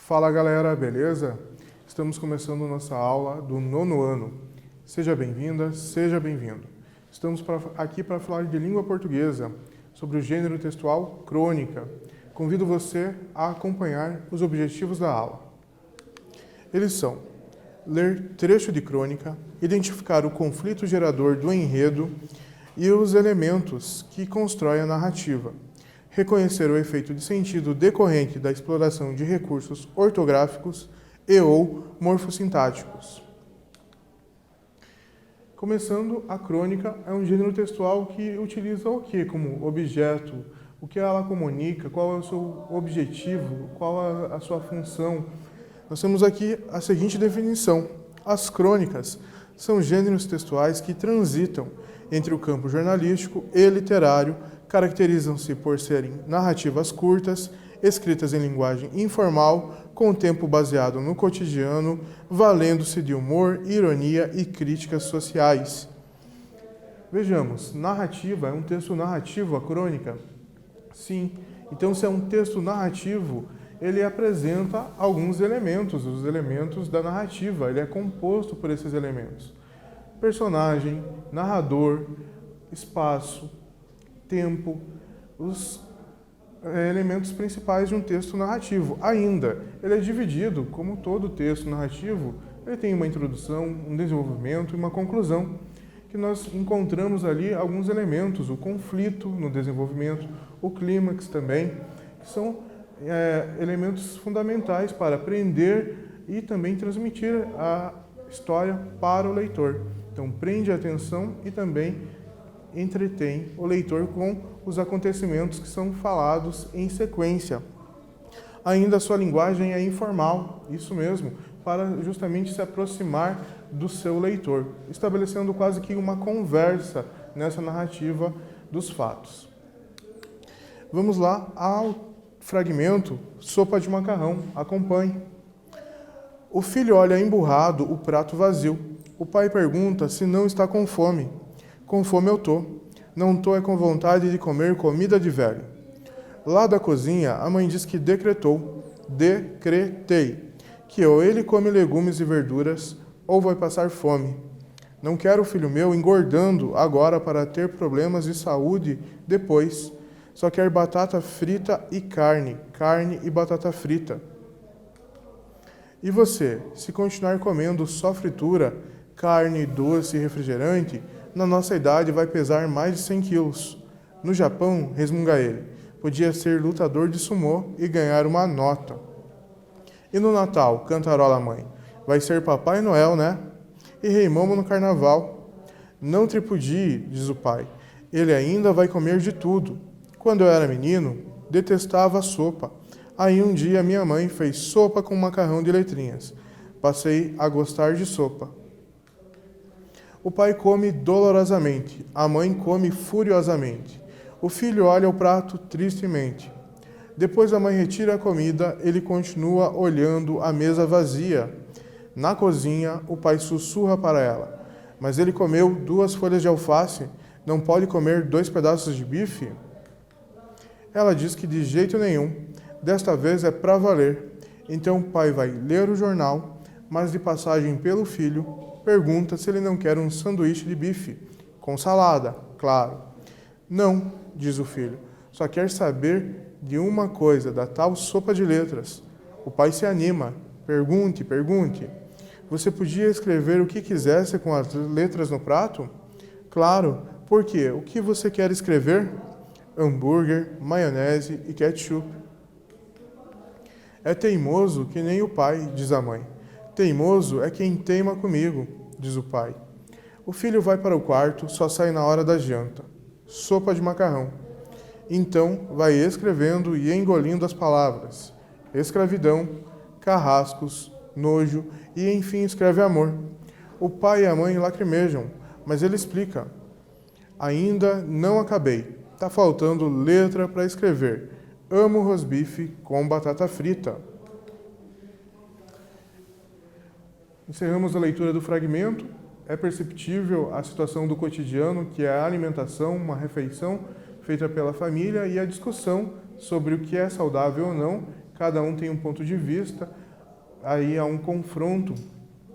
Fala galera, beleza? Estamos começando nossa aula do 9º ano. Seja bem-vinda, seja bem-vindo. Estamos aqui para falar de língua portuguesa, sobre o gênero textual crônica. Convido você a acompanhar os objetivos da aula. Eles são: ler trecho de crônica, identificar o conflito gerador do enredo e os elementos que constroem a narrativa, reconhecer o efeito de sentido decorrente da exploração de recursos ortográficos e ou morfossintáticos. Começando, a crônica é um gênero textual que utiliza o que como objeto, o que ela comunica, qual é o seu objetivo, qual é a sua função. Nós temos aqui a seguinte definição: as crônicas são gêneros textuais que transitam entre o campo jornalístico e literário, caracterizam-se por serem narrativas curtas, escritas em linguagem informal, com tempo baseado no cotidiano, valendo-se de humor, ironia e críticas sociais. Vejamos, narrativa, é um texto narrativo a crônica? Sim. Então, se é um texto narrativo, ele apresenta alguns elementos, os elementos da narrativa, ele é composto por esses elementos: personagem, narrador, espaço, tempo, os elementos principais de um texto narrativo. Ainda, ele é dividido, como todo texto narrativo, ele tem uma introdução, um desenvolvimento e uma conclusão, que nós encontramos ali alguns elementos, o conflito no desenvolvimento, o clímax também, que são elementos fundamentais para aprender e também transmitir a história para o leitor. Então, prende a atenção e também entretém o leitor com os acontecimentos que são falados em sequência. Ainda a sua linguagem é informal, isso mesmo, para justamente se aproximar do seu leitor, estabelecendo quase que uma conversa nessa narrativa dos fatos. Vamos lá ao fragmento Sopa de Macarrão. Acompanhe. O filho olha emburrado o prato vazio. O pai pergunta se não está com fome. Com fome eu tô. Não tô é com vontade de comer comida de velho. Lá da cozinha, a mãe diz que decretei, que ou ele come legumes e verduras, ou vai passar fome. Não quero, filho meu, engordando agora para ter problemas de saúde depois. Só quer batata frita e carne, carne e batata frita. E você, se continuar comendo só fritura, carne, doce e refrigerante, na nossa idade vai pesar mais de 100 quilos. No Japão, resmunga ele, podia ser lutador de sumô e ganhar uma nota. E no Natal, cantarola a mãe, vai ser Papai Noel, né? E Rei Momo no Carnaval. Não tripudie, diz o pai, ele ainda vai comer de tudo. Quando eu era menino, detestava a sopa. Aí um dia minha mãe fez sopa com macarrão de letrinhas. Passei a gostar de sopa. O pai come dolorosamente, a mãe come furiosamente. O filho olha o prato tristemente. Depois a mãe retira a comida, ele continua olhando a mesa vazia. Na cozinha, o pai sussurra para ela: mas ele comeu 2 folhas de alface, não pode comer 2 pedaços de bife? Ela diz que de jeito nenhum, desta vez é para valer. Então o pai vai ler o jornal, mas de passagem pelo filho, pergunta se ele não quer um sanduíche de bife, com salada, claro. Não, diz o filho, só quer saber de uma coisa, da tal sopa de letras. O pai se anima, pergunte. Você podia escrever o que quisesse com as letras no prato? Claro, por quê? O que você quer escrever? Hambúrguer, maionese e ketchup. É teimoso que nem o pai, diz a mãe. Teimoso é quem teima comigo, diz o pai. O filho vai para o quarto, só sai na hora da janta. Sopa de macarrão. Então vai escrevendo e engolindo as palavras: escravidão, carrascos, nojo e enfim escreve amor. O pai e a mãe lacrimejam, mas ele explica: ainda não acabei. Tá faltando letra para escrever. Amo rosbife com batata frita. Encerramos a leitura do fragmento. É perceptível a situação do cotidiano, que é a alimentação, uma refeição feita pela família, e a discussão sobre o que é saudável ou não, cada um tem um ponto de vista, aí há um confronto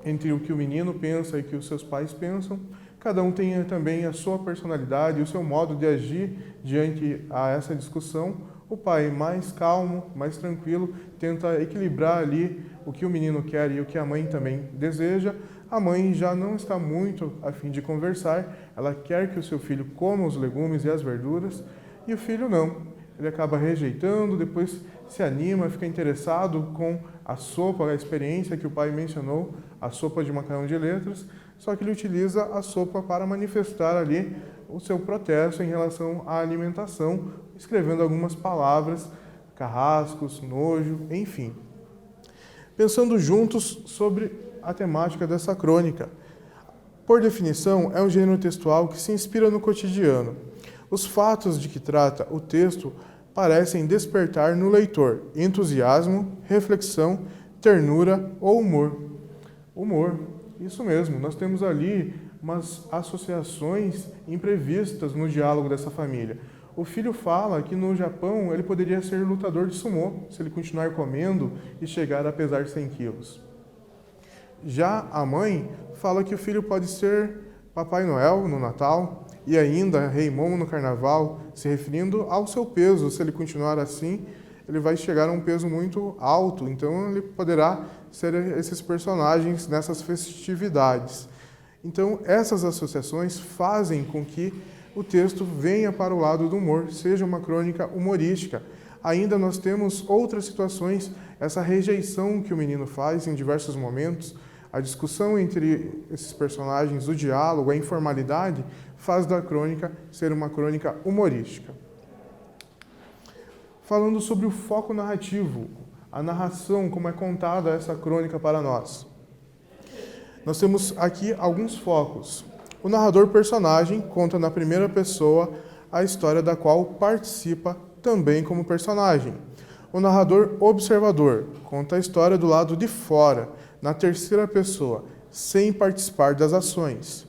entre o que o menino pensa e o que os seus pais pensam. Cada um tem também a sua personalidade, o seu modo de agir diante a essa discussão. O pai, mais calmo, mais tranquilo, tenta equilibrar ali o que o menino quer e o que a mãe também deseja. A mãe já não está muito a fim de conversar, ela quer que o seu filho coma os legumes e as verduras, e o filho não. Ele acaba rejeitando, depois se anima, fica interessado com a sopa, a experiência que o pai mencionou, a sopa de macarrão de letras, só que ele utiliza a sopa para manifestar ali o seu protesto em relação à alimentação, escrevendo algumas palavras, carrascos, nojo, enfim. Pensando juntos sobre a temática dessa crônica. Por definição, é um gênero textual que se inspira no cotidiano. Os fatos de que trata o texto parecem despertar no leitor entusiasmo, reflexão, ternura ou humor. Humor, isso mesmo, nós temos ali umas associações imprevistas no diálogo dessa família. O filho fala que no Japão ele poderia ser lutador de sumô, se ele continuar comendo e chegar a pesar 100 quilos. Já a mãe fala que o filho pode ser Papai Noel no Natal e ainda Rei Momo no Carnaval, se referindo ao seu peso. Se ele continuar assim, ele vai chegar a um peso muito alto, então ele poderá ser esses personagens nessas festividades. Então, essas associações fazem com que o texto venha para o lado do humor, seja uma crônica humorística. Ainda nós temos outras situações, essa rejeição que o menino faz em diversos momentos, a discussão entre esses personagens, o diálogo, a informalidade, faz da crônica ser uma crônica humorística. Falando sobre o foco narrativo, a narração, como é contada essa crônica para nós. Nós temos aqui alguns focos. O narrador personagem conta na primeira pessoa a história da qual participa também como personagem. O narrador observador conta a história do lado de fora, na terceira pessoa, sem participar das ações.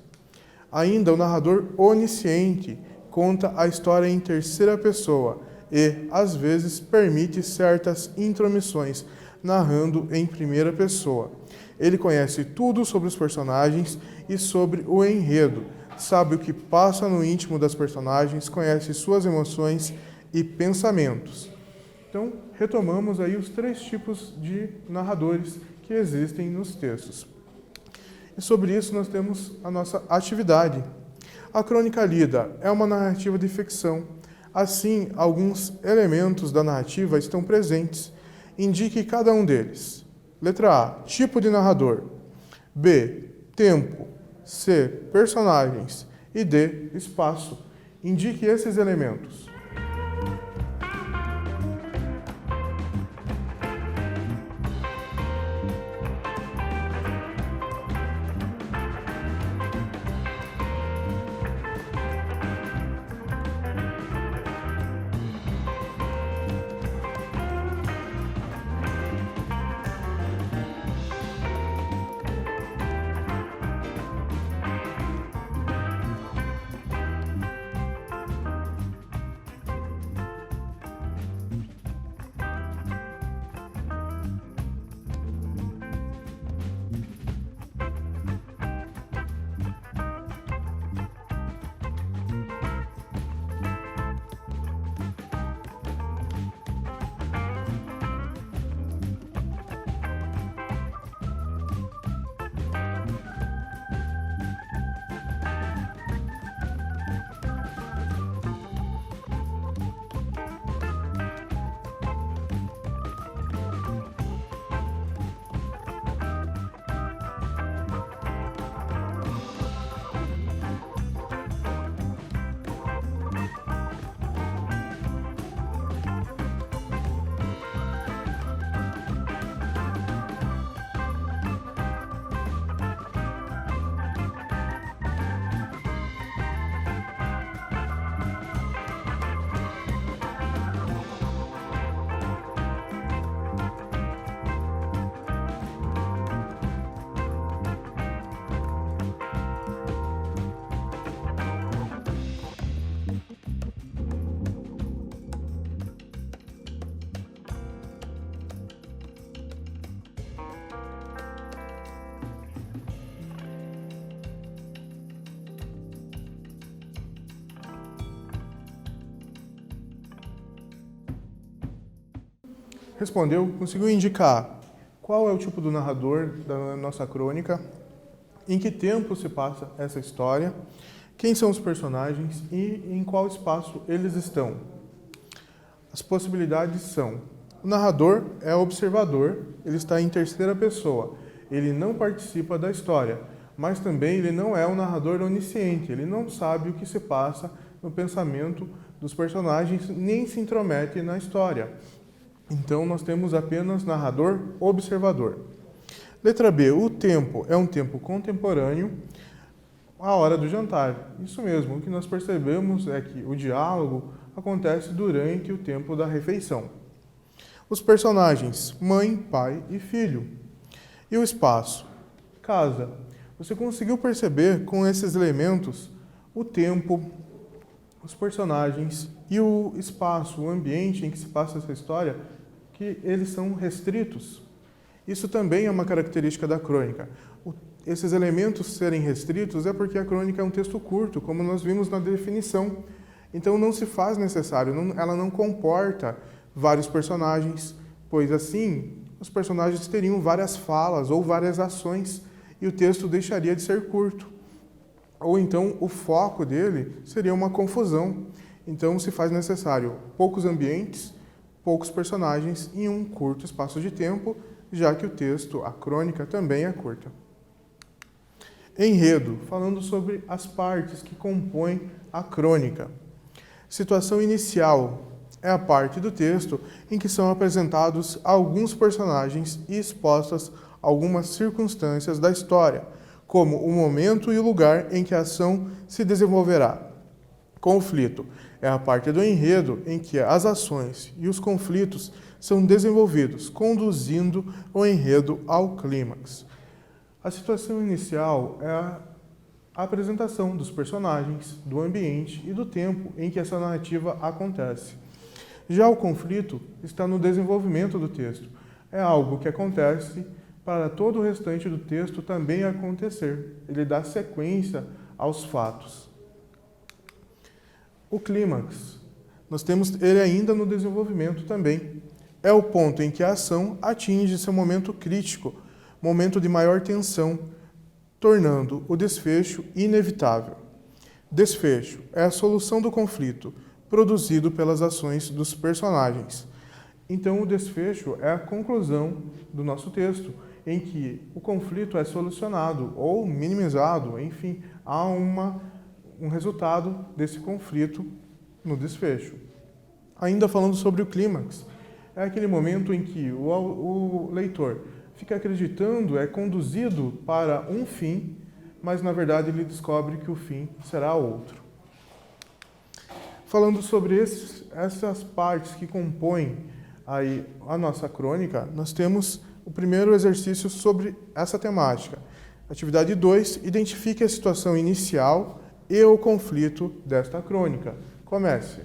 Ainda o narrador onisciente conta a história em terceira pessoa e, às vezes, permite certas intromissões, narrando em primeira pessoa. Ele conhece tudo sobre os personagens e sobre o enredo, sabe o que passa no íntimo das personagens, conhece suas emoções e pensamentos. Então, retomamos aí os 3 tipos de narradores que existem nos textos. E sobre isso nós temos a nossa atividade. A crônica lida é uma narrativa de ficção. Assim, alguns elementos da narrativa estão presentes. Indique cada um deles. Letra A, tipo de narrador. B, tempo. C, personagens. E D, espaço. Indique esses elementos. respondeu, conseguiu indicar qual é o tipo do narrador da nossa crônica, em que tempo se passa essa história, quem são os personagens e em qual espaço eles estão. As possibilidades são: o narrador é observador, ele está em terceira pessoa, ele não participa da história, mas também ele não é um narrador onisciente, ele não sabe o que se passa no pensamento dos personagens, nem se intromete na história. Então, nós temos apenas narrador observador. Letra B, o tempo é um tempo contemporâneo, a hora do jantar. Isso mesmo, o que nós percebemos é que o diálogo acontece durante o tempo da refeição. Os personagens, mãe, pai e filho. E o espaço, casa. Você conseguiu perceber com esses elementos o tempo, os personagens e o espaço, o ambiente em que se passa essa história, que eles são restritos. Isso também é uma característica da crônica. Esses elementos serem restritos é porque a crônica é um texto curto, como nós vimos na definição. Então não se faz necessário, ela não comporta vários personagens, pois assim os personagens teriam várias falas ou várias ações e o texto deixaria de ser curto. Ou então o foco dele seria uma confusão. Então se faz necessário poucos ambientes, poucos personagens em um curto espaço de tempo, já que o texto, a crônica, também é curta. Enredo, falando sobre as partes que compõem a crônica. Situação inicial é a parte do texto em que são apresentados alguns personagens e expostas algumas circunstâncias da história, como o momento e o lugar em que a ação se desenvolverá. Conflito é a parte do enredo em que as ações e os conflitos são desenvolvidos, conduzindo o enredo ao clímax. A situação inicial é a apresentação dos personagens, do ambiente e do tempo em que essa narrativa acontece. Já o conflito está no desenvolvimento do texto. É algo que acontece para todo o restante do texto também acontecer. Ele dá sequência aos fatos. O clímax, nós temos ele ainda no desenvolvimento também. É o ponto em que a ação atinge seu momento crítico, momento de maior tensão, tornando o desfecho inevitável. Desfecho é a solução do conflito, produzido pelas ações dos personagens. Então, o desfecho é a conclusão do nosso texto, em que o conflito é solucionado ou minimizado, enfim, há um resultado desse conflito no desfecho. Ainda falando sobre o clímax, é aquele momento em que o leitor fica acreditando, é conduzido para um fim, mas na verdade ele descobre que o fim será outro. Falando sobre essas partes que compõem aí a nossa crônica, nós temos o primeiro exercício sobre essa temática. Atividade 2, identifique a situação inicial e o conflito desta crônica. Comece.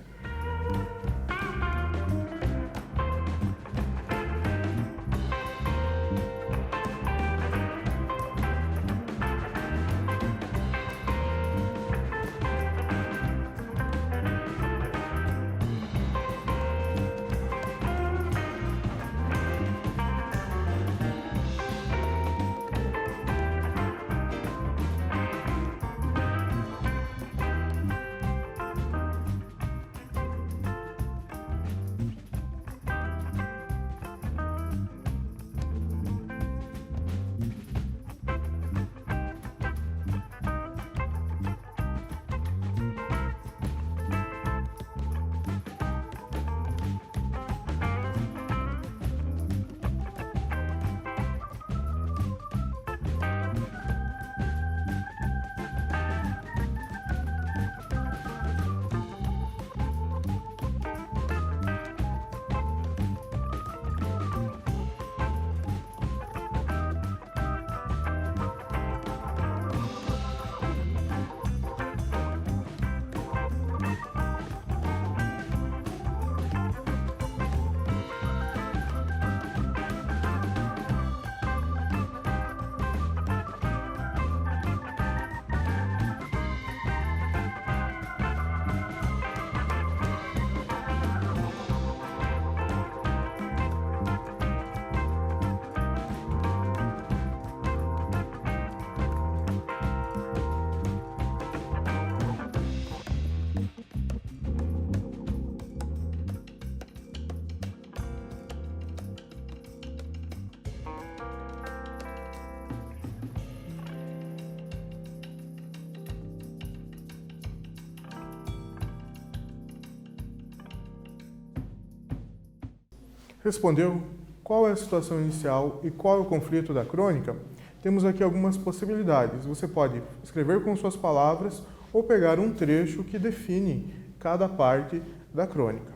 Respondeu? Qual é a situação inicial e qual é o conflito da crônica? Temos aqui algumas possibilidades. Você pode escrever com suas palavras ou pegar um trecho que define cada parte da crônica.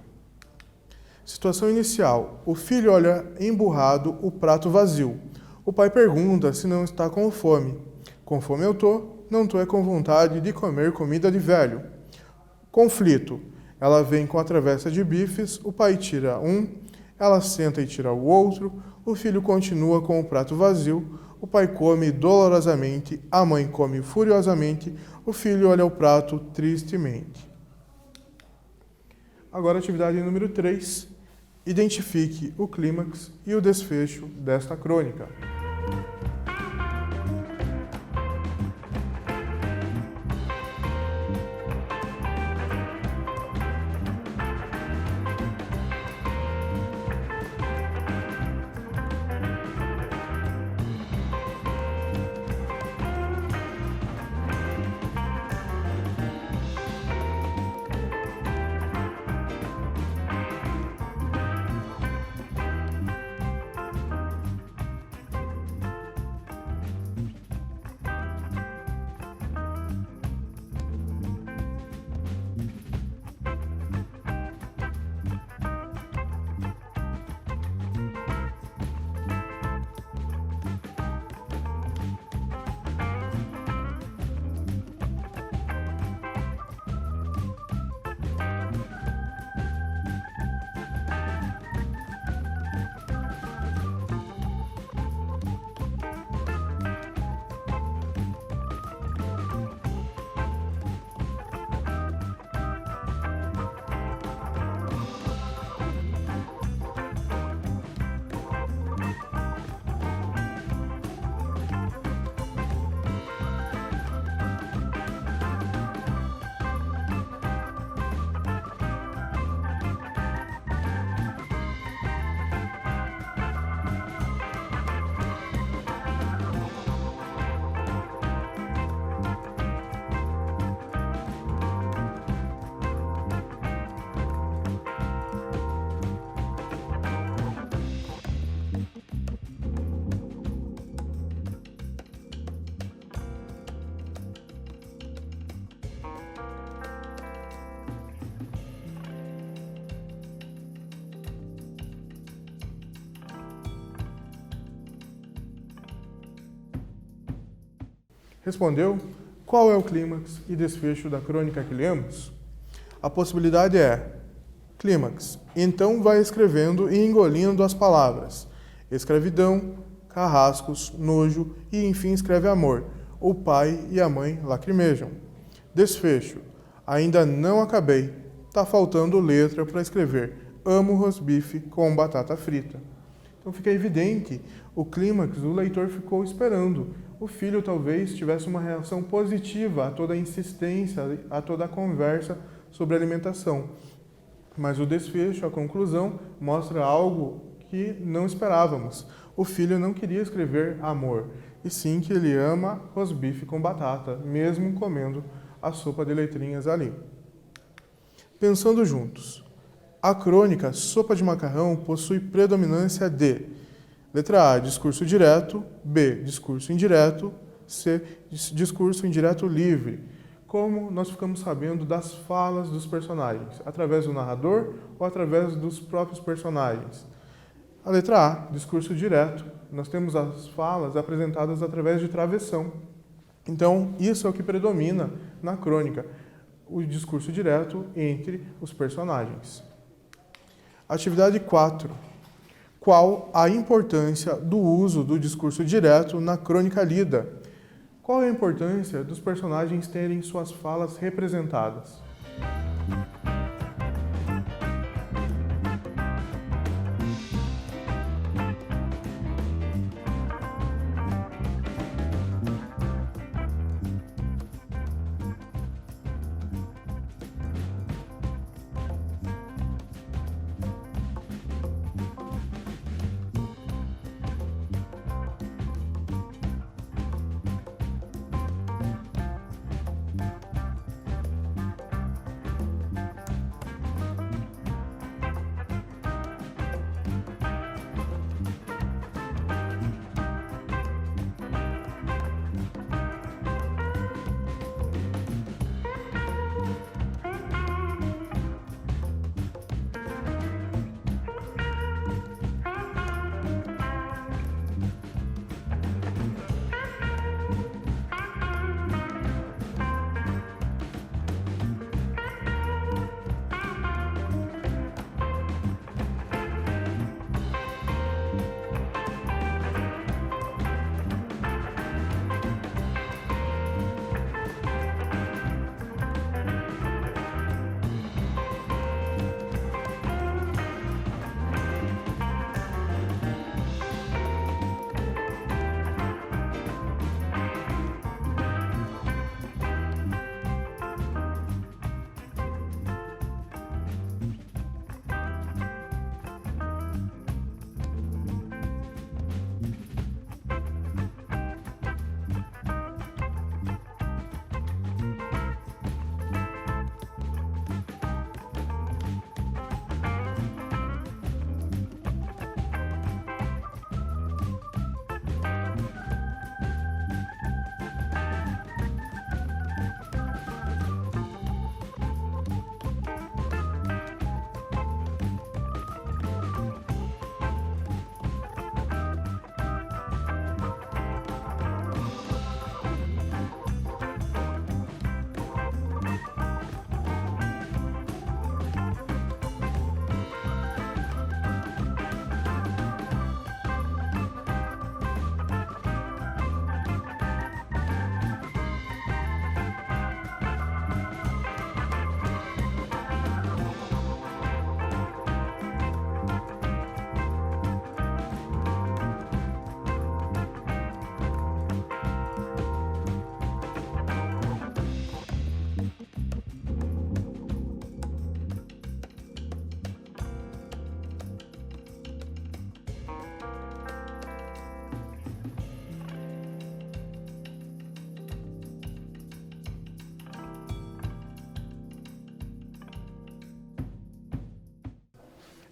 Situação inicial. O filho olha emburrado o prato vazio. O pai pergunta se não está com fome. Com fome eu tô, não tô é com vontade de comer comida de velho. Conflito. Ela vem com a travessa de bifes, o pai tira um, ela senta e tira o outro, o filho continua com o prato vazio, o pai come dolorosamente, a mãe come furiosamente, o filho olha o prato tristemente. Agora, atividade número 3. Identifique o clímax e o desfecho desta crônica. Respondeu? Qual é o clímax e desfecho da crônica que lemos? A possibilidade é: clímax. Então vai escrevendo e engolindo as palavras. Escravidão, carrascos, nojo e enfim escreve amor. O pai e a mãe lacrimejam. Desfecho. Ainda não acabei. Tá faltando letra para escrever. Amo rosbife com batata frita. Então fica evidente o clímax, o leitor ficou esperando. O filho talvez tivesse uma reação positiva a toda a insistência, a toda a conversa sobre alimentação. Mas o desfecho, a conclusão, mostra algo que não esperávamos. O filho não queria escrever amor, e sim que ele ama rosbife com batata, mesmo comendo a sopa de letrinhas ali. Pensando juntos. A crônica Sopa de Macarrão possui predominância de: letra A, discurso direto, B, discurso indireto, C, discurso indireto livre. Como nós ficamos sabendo das falas dos personagens? Através do narrador ou através dos próprios personagens? A letra A, discurso direto, nós temos as falas apresentadas através de travessão. Então, isso é o que predomina na crônica, o discurso direto entre os personagens. Atividade 4. Qual a importância do uso do discurso direto na crônica lida? Qual é a importância dos personagens terem suas falas representadas?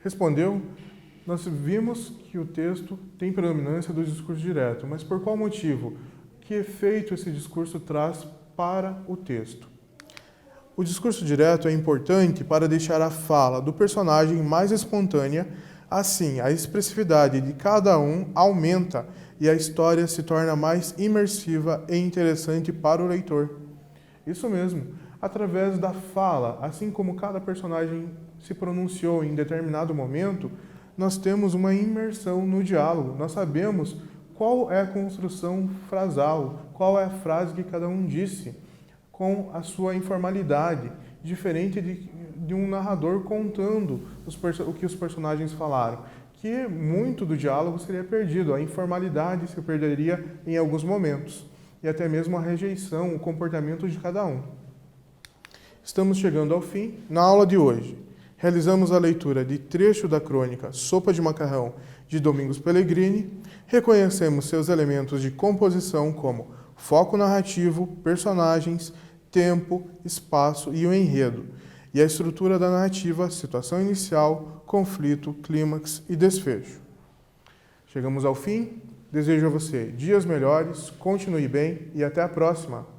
Respondeu: nós vimos que o texto tem predominância do discurso direto, mas por qual motivo? Que efeito esse discurso traz para o texto? O discurso direto é importante para deixar a fala do personagem mais espontânea, assim a expressividade de cada um aumenta e a história se torna mais imersiva e interessante para o leitor. Isso mesmo, através da fala, assim como cada personagem se pronunciou em determinado momento, nós temos uma imersão no diálogo. Nós sabemos qual é a construção frasal, qual é a frase que cada um disse, com a sua informalidade, diferente de um narrador contando o que os personagens falaram, que muito do diálogo seria perdido, a informalidade se perderia em alguns momentos, e até mesmo a rejeição, o comportamento de cada um. Estamos chegando ao fim. Na aula de hoje, realizamos a leitura de trecho da crônica Sopa de Macarrão, de Domingos Pellegrini, reconhecemos seus elementos de composição como foco narrativo, personagens, tempo, espaço e o enredo, e a estrutura da narrativa, situação inicial, conflito, clímax e desfecho. Chegamos ao fim. Desejo a você dias melhores, continue bem e até a próxima!